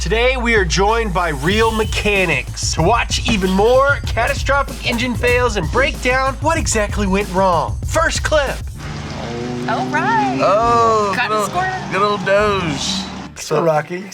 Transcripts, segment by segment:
Today we are joined by real mechanics to watch even more catastrophic engine fails and break down what exactly went wrong. First clip. Oh, right. Oh, Cotton good old Doge. Still rocky.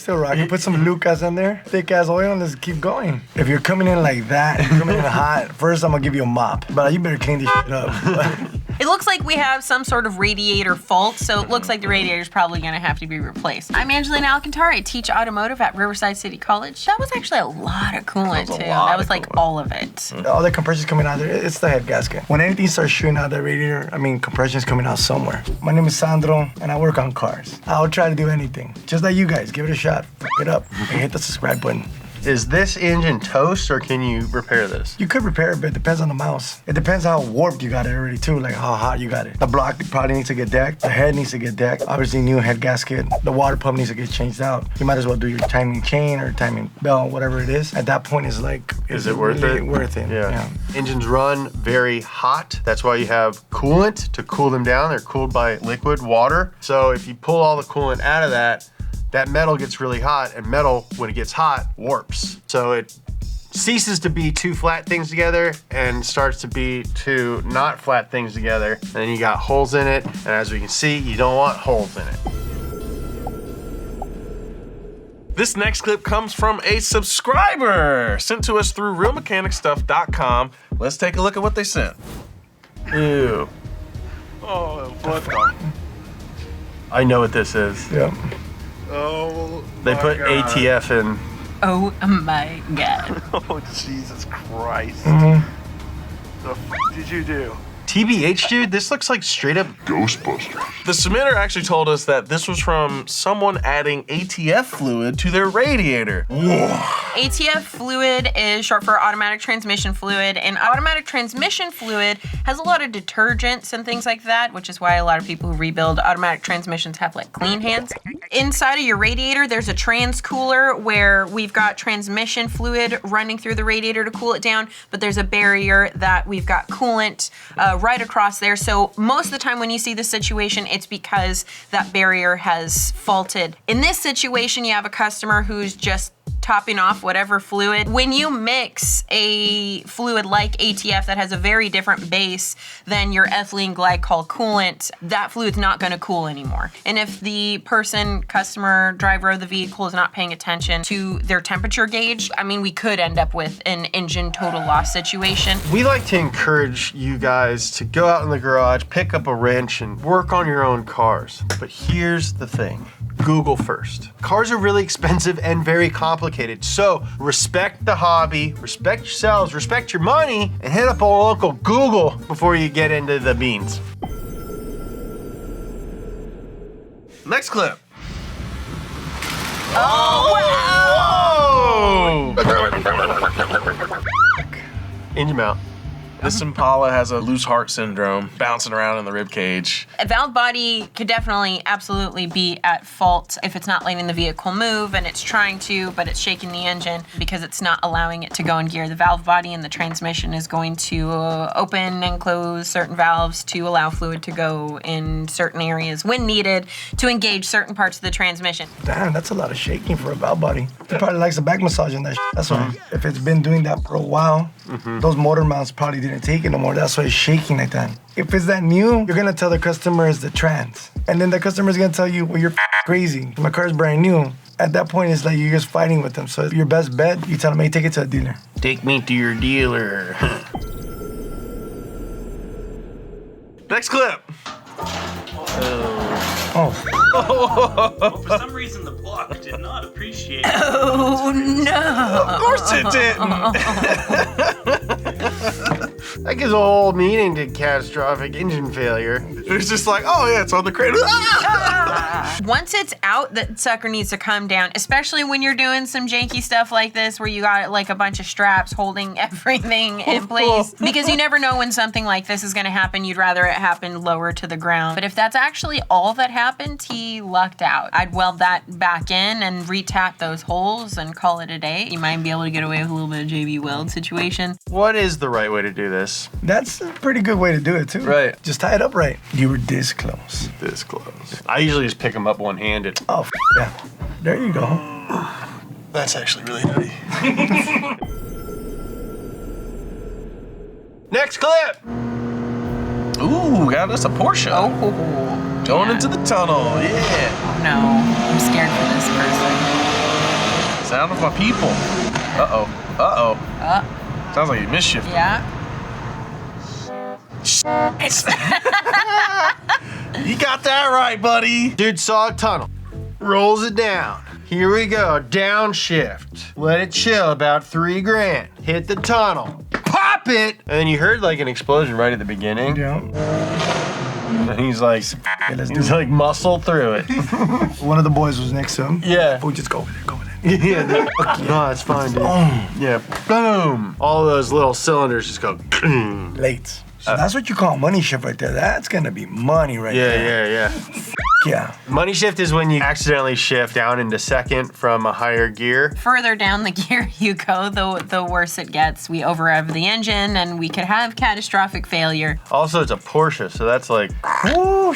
Put some Lucas in there, thick ass oil, and let's keep going. If you're coming in like that, if you're coming in hot, first I'm gonna give you a mop, but you better clean this shit up. It looks like we have some sort of radiator fault, so it looks like the radiator's probably gonna have to be replaced. I'm Angelina Alcantara. I teach automotive at Riverside City College. That was actually a lot of coolant, too. That was like all of it. All the compression's coming out there, it's the head gasket. When anything starts shooting out the radiator, compression's coming out somewhere. My name is Sandro, and I work on cars. I'll try to do anything. Just like you guys, give it a shot, f it up, and hit the subscribe button. Is this engine toast or can you repair this? You could repair it, but it depends on the mouse. It depends how warped you got it already too, like how hot you got it. The block probably needs to get decked. The head needs to get decked. Obviously new head gasket. The water pump needs to get changed out. You might as well do your timing chain or timing belt, whatever it is. At that point, it's like, is it worth really it? Worth it, yeah. Engines run very hot. That's why you have coolant to cool them down. They're cooled by liquid water. So if you pull all the coolant out of that metal gets really hot, and metal, when it gets hot, warps. So it ceases to be two flat things together and starts to be two not flat things together. And then you got holes in it, and as we can see, you don't want holes in it. This next clip comes from a subscriber sent to us through realmechanicstuff.com. Let's take a look at what they sent. Ew. Oh, what the? I know what this is. Yeah. Oh, They put God. ATF in. Oh my God. Oh, Jesus Christ. Mm-hmm. The f did you do? TBH, dude, this looks like straight up Ghostbusters. The submitter actually told us that this was from someone adding ATF fluid to their radiator. Whoa. ATF fluid is short for automatic transmission fluid, and automatic transmission fluid has a lot of detergents and things like that, which is why a lot of people who rebuild automatic transmissions have like clean hands. Inside of your radiator, there's a trans cooler where we've got transmission fluid running through the radiator to cool it down, but there's a barrier that we've got coolant right across there. So most of the time when you see this situation, it's because that barrier has faulted. In this situation, you have a customer who's just topping off whatever fluid. When you mix a fluid like ATF that has a very different base than your ethylene glycol coolant, that fluid's not gonna cool anymore. And if the person, customer, driver of the vehicle is not paying attention to their temperature gauge, we could end up with an engine total loss situation. We like to encourage you guys to go out in the garage, pick up a wrench, and work on your own cars. But here's the thing. Google first. Cars are really expensive and very complicated, so respect the hobby, respect yourselves, respect your money, and hit up old Uncle Google before you get into the beans. Next clip. Oh, wow! Engine mount. This Impala has a loose heart syndrome, bouncing around in the rib cage. A valve body could definitely, absolutely be at fault if it's not letting the vehicle move and it's trying to, but it's shaking the engine because it's not allowing it to go in gear. The valve body and the transmission is going to open and close certain valves to allow fluid to go in certain areas when needed to engage certain parts of the transmission. Damn, that's a lot of shaking for a valve body. He probably likes the back massage and that shit. That's why. If it's been doing that for a while, those motor mounts probably didn't take it no more. That's why it's shaking like that. If it's that new, you're gonna tell the customer it's the trans. And then the customer's gonna tell you, well, you're crazy. My car's brand new. At that point, it's like you're just fighting with them. So your best bet, you tell them, hey, take it to a dealer. Take me to your dealer. Next clip. Oh. For some reason, the block did not appreciate it. Oh no! Of course it didn't. That gives a whole meaning to catastrophic engine failure. It's just like, oh yeah, it's on the crate. Once it's out, that sucker needs to come down, especially when you're doing some janky stuff like this where you got like a bunch of straps holding everything in place. Because you never know when something like this is gonna happen. You'd rather it happen lower to the ground. But if that's actually all that happened, he lucked out. I'd weld that back in and re-tap those holes and call it a day. You might be able to get away with a little bit of JB Weld situation. What is the right way to do this? That's a pretty good way to do it, too. Right. Just tie it up right. You were this close. This close. I usually just pick them up one-handed. Oh, yeah. There you go. That's actually really heavy. Next clip. Ooh, got us a Porsche. Oh, Going yeah. into the tunnel. Yeah. No, I'm scared for this person. Sound of my people. Uh-oh. Uh-oh. Sounds like a Misshift. Yeah. You got that right, buddy. Dude saw a tunnel. Rolls it down. Here we go. Downshift. Let it chill about $3,000. Hit the tunnel. Pop it. And then you heard like an explosion right at the beginning. Yeah. And he's like, Okay, let's do he's it. like muscle through it. One of the boys was next to him. Yeah. Oh, just go over there, go over there. Yeah. No, it's fine, dude. Yeah. Boom. All those little cylinders just go. Late. So that's what you call money shift right there. That's gonna be money right Yeah, there. yeah, yeah. Yeah. Money shift is when you accidentally shift down into second from a higher gear. Further down the gear you go, the worse it gets. We over-rev the engine and we could have catastrophic failure. Also, it's a Porsche, so that's like, Woo,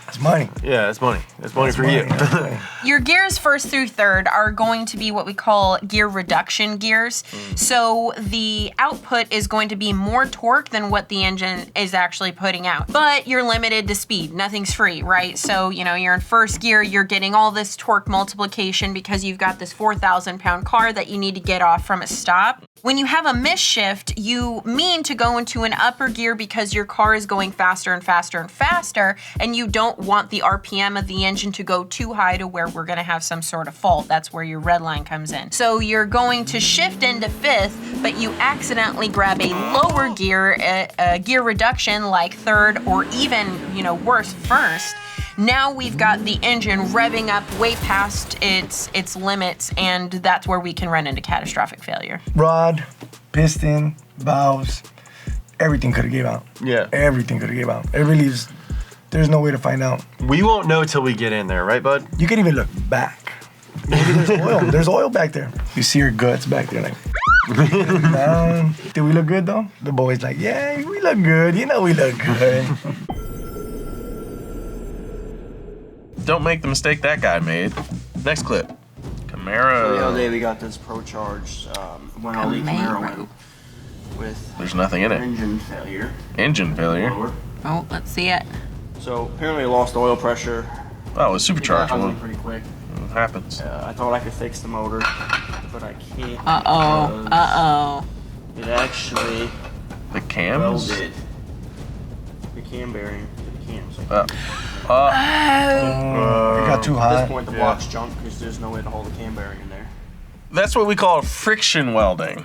that's money. yeah, it's money. It's money for you. That's money. Your gears first through third are going to be what we call gear reduction gears. So the output is going to be more torque than what the engine is actually putting out. But you're limited to speed. Nothing's free, right? So, you know, you're in first gear, you're getting all this torque multiplication because you've got this 4,000-pound car that you need to get off from a stop. When you have a Misshift, you mean to go into an upper gear because your car is going faster and faster and faster, and you don't want the RPM of the engine to go too high to where we're gonna have some sort of fault. That's where your red line comes in. So you're going to shift into fifth, but you accidentally grab a lower gear, a gear reduction like third, or even, you know, worse, first. Now we've got the engine revving up way past its limits, and that's where we can run into catastrophic failure. Rod, piston, valves, everything could have gave out. Yeah. Everything could have gave out. It really is. There's no way to find out. We won't know till we get in there, right, bud? You can even look back. Maybe there's oil. There's oil back there. You see your guts back there, like. Do we look good though? The boy's like, yeah, we look good. You know we look good. Don't make the mistake that guy made. Next clip. Camaro. The other day we got this Pro-Charged 1LE Camaro with There's nothing in it. engine failure. Engine failure. Lower. Oh, let's see it. So apparently I lost oil pressure. Oh, it's supercharged It got one. ugly pretty quick. It happens. I thought I could fix the motor, but I can't. Uh-oh, because uh-oh. It actually The cams? welded the cam bearing to the cams. Uh, It got too At hot. this point, the block's junk because there's no way to hold the cam bearing in there. That's what we call friction welding.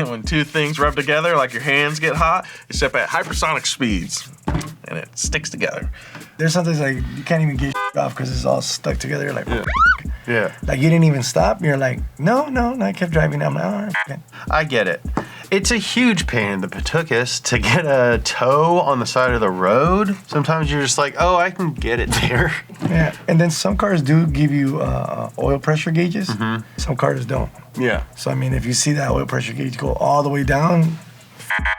When two things rub together, like your hands get hot, except at hypersonic speeds, and it sticks together. There's sometimes like you can't even get off because it's all stuck together. You're like, Yeah. like you didn't even stop. You're like, no. I kept driving. I'm like, all right. Okay. I get it. It's a huge pain in the patukas to get a tow on the side of the road. Sometimes you're just like, oh, I can get it there. Yeah. And then some cars do give you oil pressure gauges. Some cars don't. Yeah. So I mean, if you see that oil pressure gauge go all the way down,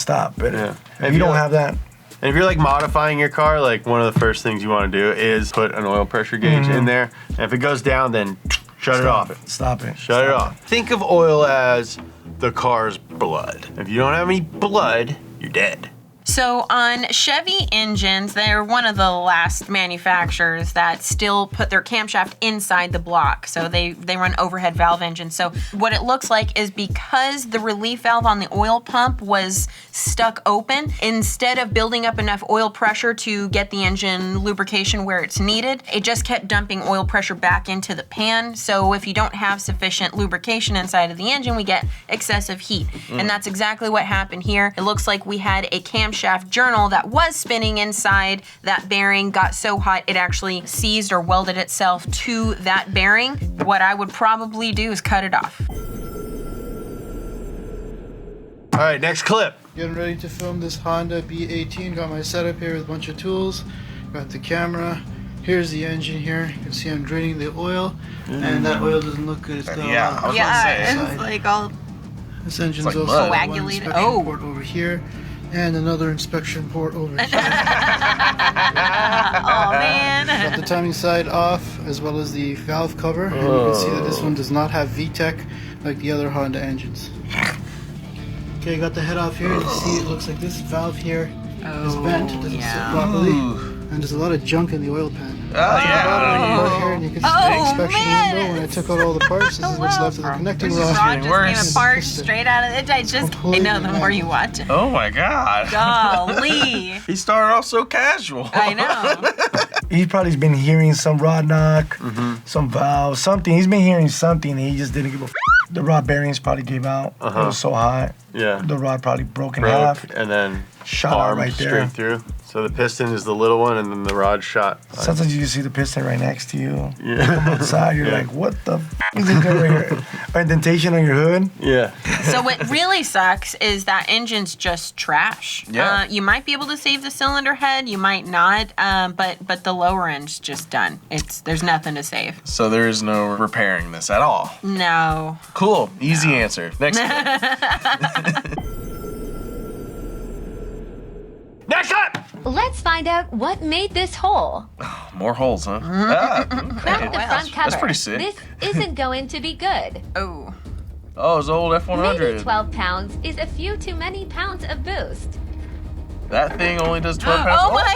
stop. But Yeah. if you don't have that, And if you're like modifying your car, like one of the first things you want to do is put an oil pressure gauge in there. And if it goes down, then shut it off. Stop it. Shut it off. Think of oil as the car's blood. If you don't have any blood, you're dead. So on Chevy engines, they're one of the last manufacturers that still put their camshaft inside the block. So they run overhead valve engines. So what it looks like is because the relief valve on the oil pump was stuck open, instead of building up enough oil pressure to get the engine lubrication where it's needed, it just kept dumping oil pressure back into the pan. So if you don't have sufficient lubrication inside of the engine, we get excessive heat. And that's exactly what happened here. It looks like we had a camshaft journal that was spinning inside that bearing, got so hot it actually seized or welded itself to that bearing. What I would probably do is cut it off. All right, next clip. Getting ready to film this Honda B18. Got my setup here with a bunch of tools. Got the camera. Here's the engine here. You can see I'm draining the oil, and that oil doesn't look good. It's got Yeah, I was gonna say. it's like all this engine's It's like also mud. got one Coagulated. inspection Oh. port over here. And another inspection port over here. Oh man. Got the timing side off, as well as the valve cover. And you can see that this one does not have VTEC like the other Honda engines. Okay, got the head off here. You see it looks like this valve here is bent. It doesn't sit properly. And there's a lot of junk in the oil pan. Oh, yeah. Part here, and you can see the inspection window. When I took out all the parts, this is what's left of the connecting rod. Rod just worse. came apart straight out of it. I know the more you watch it. Oh my God. Golly. He started off so casual. I know. He's probably been hearing some rod knock, some valve, something. He's been hearing something and he just didn't give a f. The rod bearings probably gave out. It was so hot. Yeah. The rod probably broke in half. And then Shot out right there. straight through. So the piston is the little one, and then the rod shot. Sometimes you see the piston right next to you. Yeah. Come outside, you're like, what the f is it over here? Or indentation on your hood? Yeah. So what really sucks is that engine's just trash. Yeah. You might be able to save the cylinder head, you might not, but the lower end's just done. There's nothing to save. So there is no repairing this at all. No. Cool. Easy answer. Next clip. Next up! Let's find out what made this hole. More holes, huh? Crack the front cover. That's pretty sick. This isn't going to be good. Oh. Oh, it's old Maybe F100. 12 pounds is a few too many pounds of boost. That thing only does 12 pounds. Oh my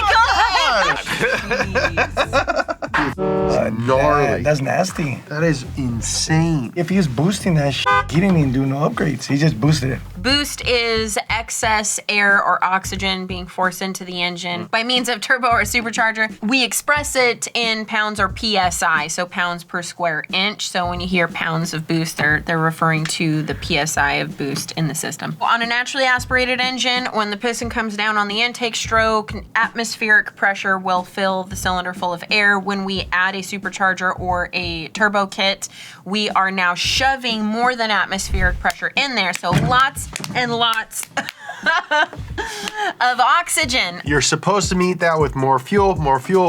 Gnarly. That's nasty. That is insane. If he was boosting that he didn't even do no upgrades. He just boosted it. Boost is excess air or oxygen being forced into the engine by means of turbo or supercharger. We express it in pounds or PSI, so pounds per square inch. So when you hear pounds of boost, they're referring to the PSI of boost in the system. On a naturally aspirated engine, when the piston comes down on the intake stroke, atmospheric pressure will fill the cylinder full of air. When we add a supercharger or a turbo kit, we are now shoving more than atmospheric pressure in there. So lots and lots of oxygen. You're supposed to meet that with more fuel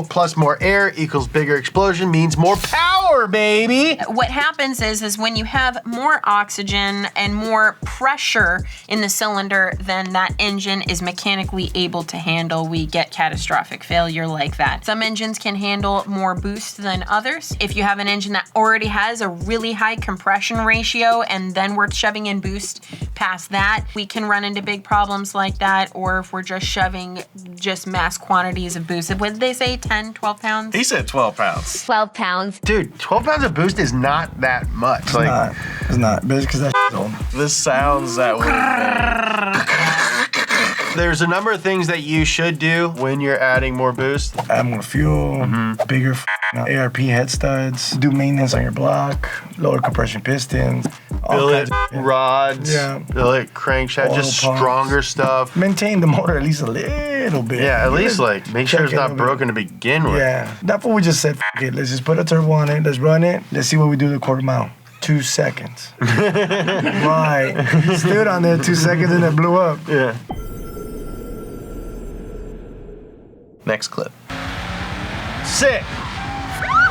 plus more air equals bigger explosion means more power, baby. What happens is when you have more oxygen and more pressure in the cylinder than that engine is mechanically able to handle, we get catastrophic failure like that. Some engines can handle more boost than others. If you have an engine that already has a really high compression ratio and then we're shoving in boost past that, we can run into big problems like that. Or if we're just shoving just mass quantities of boost. What did they say, 10, 12 pounds? He said 12 pounds. 12 pounds. Dude, 12 pounds of boost is not that much. It's not. But it's because that's old. This sounds that way. There's a number of things that you should do when you're adding more boost. Add more fuel, bigger ARP head studs, do maintenance on your block, lower compression pistons, Billet rods, billet crankshaft, Oil just pumps. stronger stuff. Maintain the motor at least a little bit. Yeah, at least like make sure check it's it not out, broken to begin with. Yeah, that's what we just said. F it, let's just put a turbo on it. Let's run it. Let's see what we do to a quarter mile. 2 seconds. Right. Stood on there 2 seconds and it blew up. Yeah. Next clip. Sick.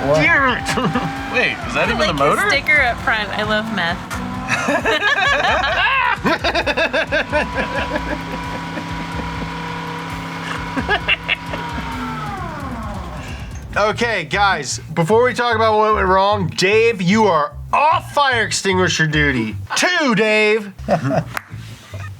What? Wait, is that even like the motor? a sticker up front. I love meth. Okay, guys, before we talk about what went wrong, Dave, you are off fire extinguisher duty. 2, Dave.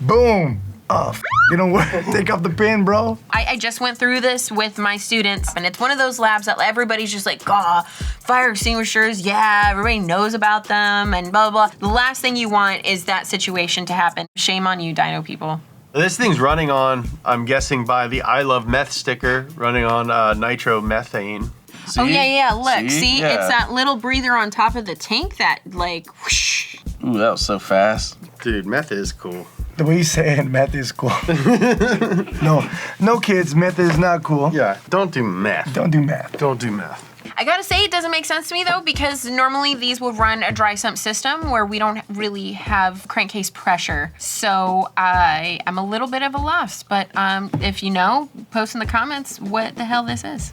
Boom. Oh, you don't take off the pin, bro. I just went through this with my students, and it's one of those labs that everybody's just like, fire extinguishers, yeah, everybody knows about them, and blah, blah, blah. The last thing you want is that situation to happen. Shame on you, Dino people. This thing's running on, I'm guessing by the I Love Meth sticker, running on Nitro Methane. See? Oh, yeah, look, see? Yeah. It's that little breather on top of the tank that, like, whoosh. Ooh, that was so fast. Dude, meth is cool. The way you say it, meth is cool. No kids, meth is not cool. Yeah, don't do meth. Don't do meth. Don't do meth. I gotta say, it doesn't make sense to me though, because normally these would run a dry sump system where we don't really have crankcase pressure. So I am a little bit of a loss, but if you know, post in the comments what the hell this is.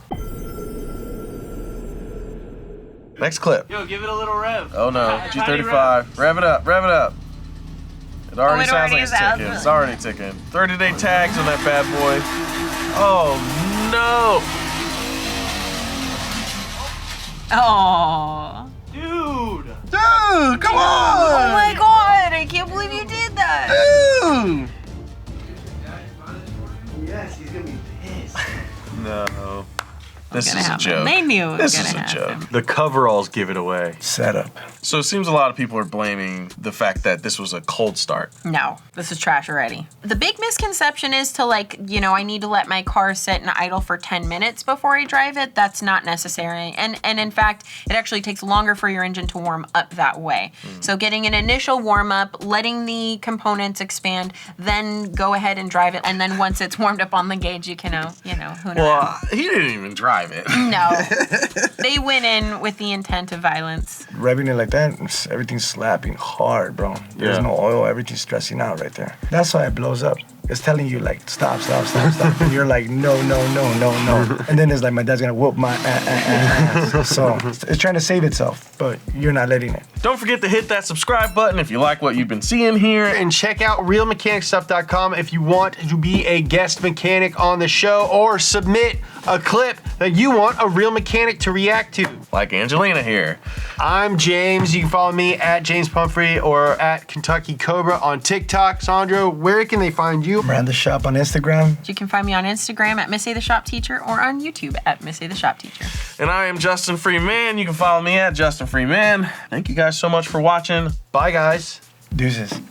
Next clip. Yo, give it a little rev. Oh no, Tiny G35. Rev it up, rev it up. It already it sounds already like it's sounds ticking. like- It's already ticking. 30-day tags on that bad boy. Oh, no. Oh. Dude, come on! Oh my god, I can't believe you did that. Dude! Yes, he's gonna be pissed. No. This Gonna is a happen. joke. They knew it was This is gonna a joke. happen. The coveralls give it away. Setup. So it seems a lot of people are blaming the fact that this was a cold start. No, this is trash already. The big misconception is to I need to let my car sit and idle for 10 minutes before I drive it. That's not necessary. And in fact, it actually takes longer for your engine to warm up that way. So getting an initial warm up, letting the components expand, then go ahead and drive it. And then once it's warmed up on the gauge, you can, who knows? Well, he didn't even drive it. No. They went in with the intent of violence. Revving it like that, everything's slapping hard, bro. There's no oil, everything's stressing out right there. That's why it blows up. It's telling you like stop. And you're like no. And then it's like my dad's gonna whoop my ass. So it's trying to save itself, but you're not letting it. Don't forget to hit that subscribe button if you like what you've been seeing here. And check out realmechanicstuff.com if you want to be a guest mechanic on the show or submit a clip that you want a real mechanic to react to. Like Angelina here. I'm James. You can follow me at James Pumphrey or at Kentucky Cobra on TikTok. Sandro, where can they find you? Miranda Shop on Instagram. You can find me on Instagram at Missy the Shop Teacher or on YouTube at Missy the Shop Teacher. And I am Justin Freeman. You can follow me at Justin Freeman. Thank you guys so much for watching. Bye, guys. Deuces.